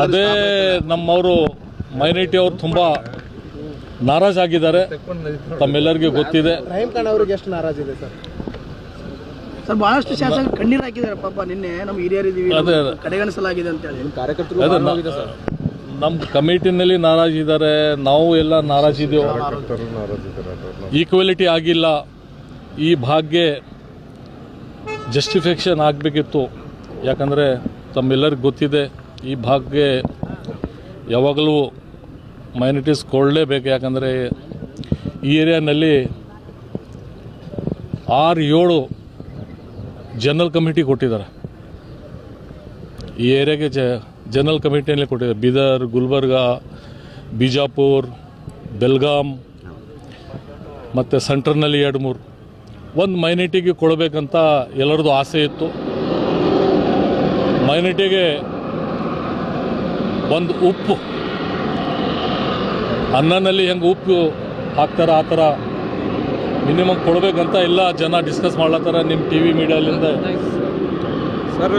ಅದೇ ನಮ್ಮವರು ಮೈನಾರಿಟಿ ಅವರು ತುಂಬಾ ನಾರಾಜಾಗಿದ್ದಾರೆ, ತಮ್ಮೆಲ್ಲರಿಗೂ ಗೊತ್ತಿದೆ. ರಹೀಂ ಖಾನ್ ಅವರಿಗೆ ಎಷ್ಟು ನಾರಾಜಿದೆ ಸರ್? ಸರ್ ಬಹಳಷ್ಟು ಶಾಸಕರು ಕಣ್ಣೀರು ಹಾಕಿದ್ದಾರೆ ಪಾಪ. ನಿನ್ನೆ ನಮ್ಮ ಹಿರಿಯರಿದ್ದೀವಿ ಕಡೆಗಣಿಸಲಾಗಿದೆ ಅಂತ ಹೇಳಿ ನಮ್ಮ ಕಮಿಟಿನಲ್ಲಿ ನಾರಾಜಿದ್ದಾರೆ, ನಾವು ಎಲ್ಲ ನಾರಾಜಿದ್ದೇವೆ. ಈಕ್ವಾಲಿಟಿ ಆಗಿಲ್ಲ, ಈ ಭಾಗ್ಯ ಜಸ್ಟಿಫಿಕೇಷನ್ ಆಗಬೇಕಿತ್ತು. ಯಾಕಂದರೆ ತಮ್ಮೆಲ್ಲರಿಗೂ ಗೊತ್ತಿದೆ, ಈ ಭಾಗ್ಯ ಯಾವಾಗಲೂ ಮೈನಾರಿಟೀಸ್ ಕೊಡಲೇಬೇಕು. ಯಾಕಂದರೆ ಈ ಏರಿಯಾನಲ್ಲಿ 6-7 ಜನರಲ್ ಕಮಿಟಿ ಕೊಟ್ಟಿದ್ದಾರೆ. ಈ ಏರಿಯಾಗೆ ಜನರಲ್ ಕಮಿಟಿಯಲ್ಲಿ ಕೊಟ್ಟಿದ್ದಾರೆ. ಬೀದರ್, ಗುಲ್ಬರ್ಗ, ಬಿಜಾಪುರ್, ಬೆಲ್ಗಾಮ್ ಮತ್ತು ಸೆಂಟ್ರಲ್ನಲ್ಲಿ 2-3 ಒಂದು ಮೈನಾರಿಟಿಗೆ ಕೊಡಬೇಕಂತ ಎಲ್ಲರದ್ದು ಆಸೆ ಇತ್ತು. ಮೈನಾರಿಟಿಗೆ ಒಂದು ಉಪ್ಪು ಅನ್ನನಲ್ಲಿ ಹೆಂಗೆ ಉಪ್ಪು ಹಾಕ್ತಾರೆ ಆ ಥರ ಮಿನಿಮಮ್ ಕೊಡಬೇಕಂತ ಎಲ್ಲ ಜನ ಡಿಸ್ಕಸ್ ಮಾಡ್ಲತ್ತಾರ ನಿಮ್ಮ TV ಮೀಡಿಯಾಲಿಂದ. ಸರ್